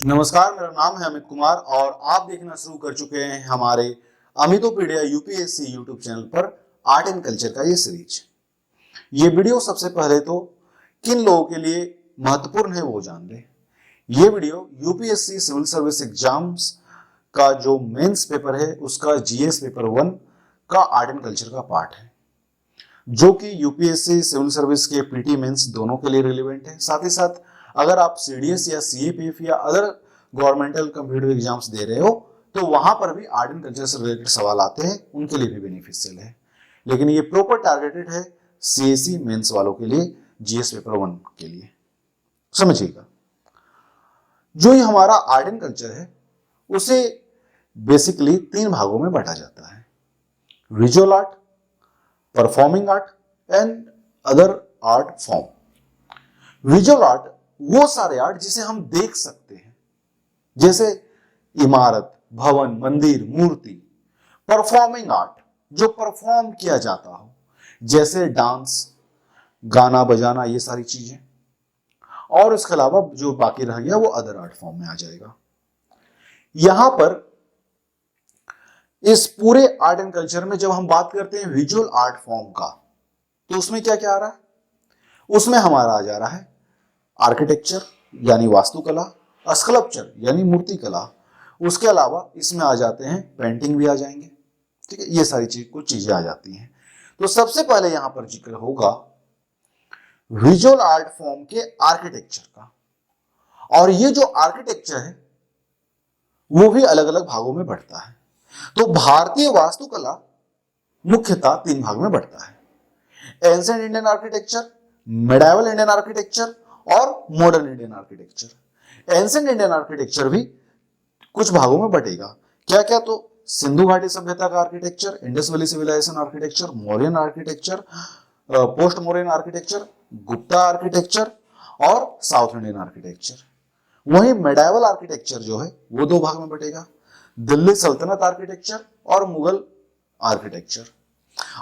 नमस्कार, मेरा नाम है अमित कुमार और आप देखना शुरू कर चुके हैं हमारे अमितोपीडिया यूपीएससी यूट्यूब चैनल पर आर्ट एंड कल्चर का ये सीरीज। ये वीडियो सबसे पहले तो किन लोगों के लिए महत्वपूर्ण है वो जान लें। ये video UPSC civil service exams का जो मेंस पेपर है उसका जीएस पेपर 1 का आर्ट एंड कल्चर का पार्ट है, जो कि यूपीएससी सिविल सर्विस के पीटी मेंस दोनों के लिए रिलेवेंट है। साथ ही साथ अगर आप सीडीएस या सीएपीएफ या अदर गवर्नमेंटल कंप्यूटर एग्जाम्स दे रहे हो तो वहां पर भी आर्ट एंड कल्चर से रिलेटेड सवाल आते हैं, उनके लिए भी बेनिफिशियल है। लेकिन ये प्रॉपर टारगेटेड है सीएसई मेंस वालों के लिए, जीएस पेपर 1 के लिए। समझिएगा, जो ये हमारा आर्ट एंड कल्चर है उसे बेसिकली 3 भागों में बांटा जाता है: visual art, performing art and other art form. Visual art वो सारे आर्ट जिसे हम देख सकते हैं, जैसे इमारत, भवन, मंदिर, मूर्ति। परफॉर्मिंग आर्ट जो परफॉर्म किया जाता हो, जैसे डांस, गाना बजाना, ये सारी चीजें। और इसके अलावा जो बाकी रह गया वो अदर आर्ट फॉर्म में आ जाएगा। यहां पर इस पूरे आर्ट एंड कल्चर में जब हम बात करते हैं विजुअल आर्ट फॉर्म का, तो उसमें क्या क्या आ रहा है? उसमें हमारा आ जा रहा है आर्किटेक्चर यानी वास्तुकला, स्कल्पचर यानी मूर्ति कला। उसके अलावा इसमें आ जाते हैं पेंटिंग भी आ जाएंगे, ठीक है। ये सारी कुछ चीजें आ जाती हैं। तो सबसे पहले यहां पर जिक्र होगा विजुअल आर्ट फॉर्म के आर्किटेक्चर का। और ये जो आर्किटेक्चर है वो भी अलग अलग भागों में बढ़ता है। तो भारतीय वास्तुकला मुख्यतः 3 भाग में बढ़ता है: ancient Indian architecture, medieval Indian architecture और modern Indian architecture. Ancient Indian architecture भी कुछ भागों में बटेगा। क्या क्या? तो सिंधु घाटी सभ्यता का architecture, Indus valley civilization architecture, Mauryan architecture, post Mauryan architecture, Gupta architecture और साउथ इंडियन आर्किटेक्चर। वहीं मेडाइवल आर्किटेक्चर जो है वो 2 भाग में बटेगा: दिल्ली सल्तनत आर्किटेक्चर और मुगल आर्किटेक्चर।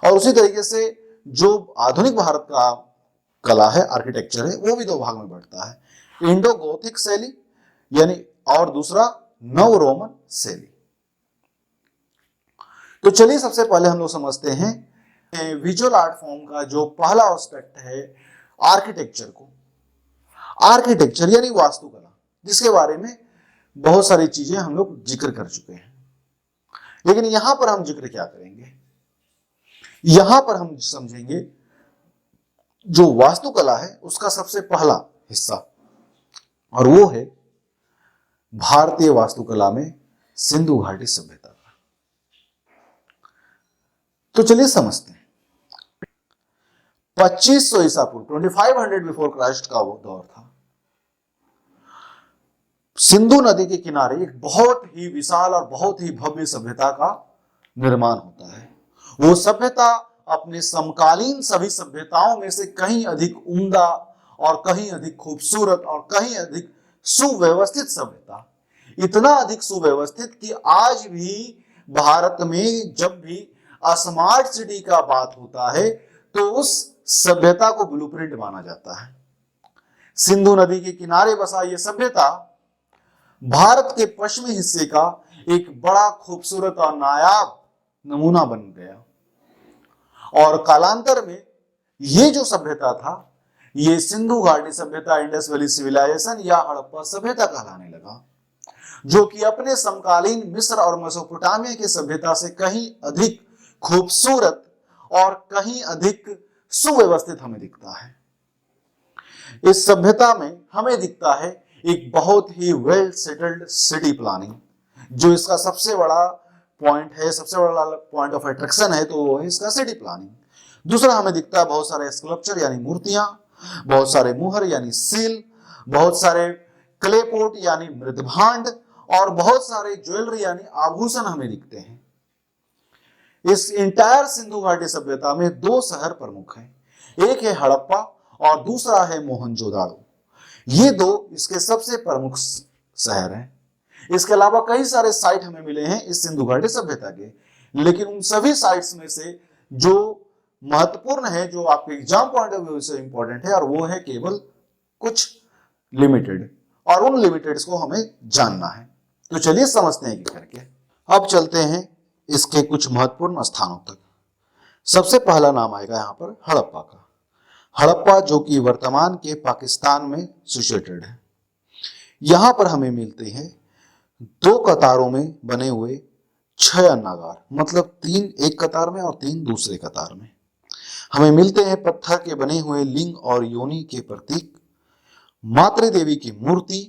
और उसी तरीके से जो आधुनिक भारत का कला है, आर्किटेक्चर है, वो भी 2 भाग में बढ़ता है: इंडो गोथिक शैली यानी और दूसरा नव रोमन शैली। तो चलिए सबसे पहले हम लोग समझते हैं विजुअल आर्ट फॉर्म का जो पहला एस्पेक्ट है आर्किटेक्चर को। आर्किटेक्चर यानी वास्तुकला, जिसके बारे में बहुत सारी चीजें हम लोग जिक्र कर चुके हैं। लेकिन यहां पर हम जिक्र क्या करेंगे? यहां पर हम समझेंगे जो वास्तुकला है उसका सबसे पहला हिस्सा, और वो है भारतीय वास्तुकला में सिंधु घाटी सभ्यता का। तो चलिए समझते हैं। 2500 ईसा पूर्व, 2500 बिफोर क्राइस्ट का वो दौर था। सिंधु नदी के किनारे एक बहुत ही विशाल और बहुत ही भव्य सभ्यता का निर्माण होता है। वो सभ्यता अपने समकालीन सभी सभ्यताओं में से कहीं अधिक उम्दा और कहीं अधिक खूबसूरत और कहीं अधिक सुव्यवस्थित सभ्यता। इतना अधिक सुव्यवस्थित कि आज भी भारत में जब भी स्मार्ट सिटी का बात होता है तो उस सभ्यता को ब्लूप्रिंट माना जाता है। सिंधु नदी के किनारे बसा यह सभ्यता भारत के पश्चिमी हिस्से का एक बड़ा खूबसूरत और नायाब नमूना बन गया। और कालांतर में ये जो सभ्यता था, ये सिंधु घाटी सभ्यता, इंडस वैली सिविलाइजेशन या हड़प्पा सभ्यता कहलाने लगा, जो कि अपने समकालीन मिस्र और मेसोपोटामिया की सभ्यता से कहीं अधिक खूबसूरत और कहीं अधिक सुव्यवस्थित हमें दिखता है। इस सभ्यता में हमें दिखता है एक बहुत ही वेल सेटल्ड सिटी प्लानिंग, जो इसका सबसे बड़ा पॉइंट है, सबसे बड़ा पॉइंट ऑफ अट्रैक्शन है, तो वो है इसका सिटी प्लानिंग। दूसरा हमें दिखता है बहुत सारे स्कल्पचर यानी मूर्तियां, बहुत सारे मुहर यानी सील, बहुत सारे क्लेपोट यानी मृदभांड और बहुत सारे ज्वेलरी यानी आभूषण हमें दिखते हैं। इस इंटायर सिंधु घाटी सभ्यता में 2 शहर प्रमुख हैं, एक है हड़प्पा और दूसरा है मोहनजोदाड़ो। ये 2 इसके सबसे प्रमुख शहर हैं। इसके अलावा कई सारे साइट हमें मिले हैं इस सिंधु घाटी सभ्यता के, लेकिन उन सभी साइट्स में से जो महत्वपूर्ण है, जो आपके एग्जाम पॉइंट ऑफ व्यू से इंपॉर्टेंट है, और वो है केवल कुछ लिमिटेड, और उन लिमिटेड्स को हमें जानना है। तो चलिए समझते हैं कि करके। अब चलते हैं इसके कुछ महत्वपूर्ण स्थानों तक। सबसे पहला नाम आएगा यहाँ पर हड़प्पा का। हड़प्पा जो कि वर्तमान के पाकिस्तान में सिचुएटेड है। यहां पर हमें मिलते हैं 2 कतारों में बने हुए 6 अन्नागार, मतलब 3 एक कतार में और 3 दूसरे कतार में। हमें मिलते हैं पत्थर के बने हुए लिंग और योनि के प्रतीक, मातृ देवी की मूर्ति,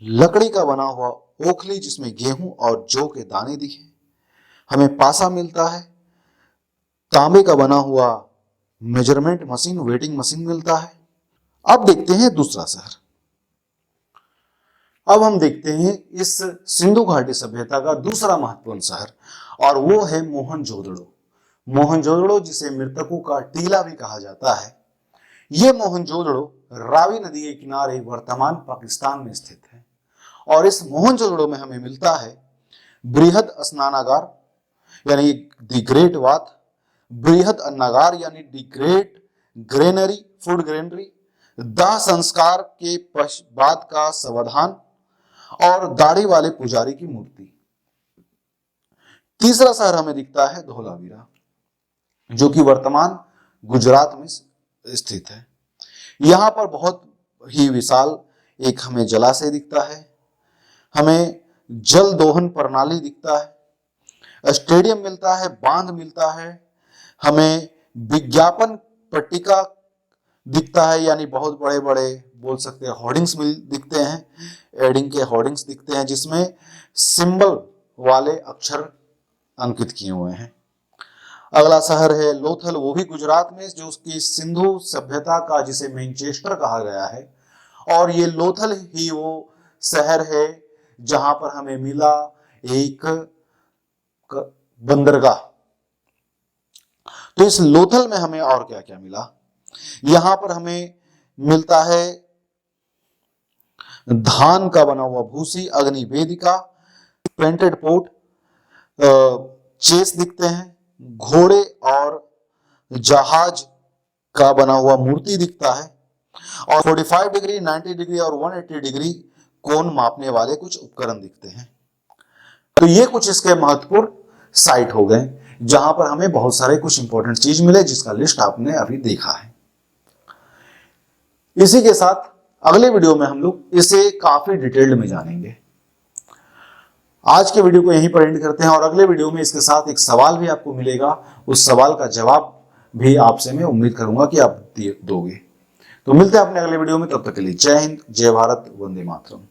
लकड़ी का बना हुआ ओखली जिसमें गेहूं और जौ के दाने दिखे। हमें पासा मिलता है, तांबे का बना हुआ मेजरमेंट मशीन, वेटिंग मशीन मिलता है। अब देखते हैं दूसरा शहर। अब हम देखते हैं इस सिंधु घाटी सभ्यता का दूसरा महत्वपूर्ण शहर, और वो है मोहनजोदड़ो। मोहनजोदड़ो जिसे मृतकों का टीला भी कहा जाता है। ये मोहनजोदड़ो रावी नदी के किनारे वर्तमान पाकिस्तान में स्थित है। और इस मोहनजोदड़ो में हमें मिलता है बृहद स्नानागार यानी द ग्रेट बाथ, बृहद अन्नागार यानी the great granary, food granary, दाह संस्कार के बाद का समाधान और दाढ़ी वाले पुजारी की मूर्ति। तीसरा शहर हमें दिखता है धोलावीरा जो कि वर्तमान गुजरात में स्थित है। यहां पर बहुत ही विशाल एक हमें जलाशय दिखता है, हमें जल दोहन प्रणाली दिखता है, स्टेडियम मिलता है, बांध मिलता है, हमें विज्ञापन पट्टिका दिखता है यानी बहुत बड़े बड़े बोल सकते हैं होर्डिंग्स दिखते हैं, एडिंग के होर्डिंग्स दिखते हैं जिसमें सिंबल वाले अक्षर अंकित किए हुए हैं। अगला शहर है लोथल, वो भी गुजरात में, जो उसकी सिंधु सभ्यता का जिसे मैनचेस्टर कहा गया है। और ये लोथल ही वो शहर है जहां पर हमें मिला एक बंदरगाह। तो इस लोथल में हमें और क्या क्या मिला, यहां पर हमें मिलता है धान का बना हुआ भूसी, अग्नि वेदिका, पेंटेड पोर्ट, चेस दिखते हैं, घोड़े और जहाज का बना हुआ मूर्ति दिखता है, और 45 डिग्री, 90 डिग्री और 180 डिग्री कोण मापने वाले कुछ उपकरण दिखते हैं। तो ये कुछ इसके महत्वपूर्ण साइट हो गए जहां पर हमें बहुत सारे कुछ इंपॉर्टेंट चीज मिले जिसका लिस्ट आपने अभी देखा है। इसी के साथ अगले वीडियो में हम लोग इसे काफी डिटेल्ड में जानेंगे। आज के वीडियो को यहीं पर एंड करते हैं और अगले वीडियो में इसके साथ एक सवाल भी आपको मिलेगा। उस सवाल का जवाब भी आपसे मैं उम्मीद करूंगा कि आप दोगे। तो मिलते हैं अपने अगले वीडियो में, तब तक के लिए जय हिंद, जय भारत, वंदे मातरम।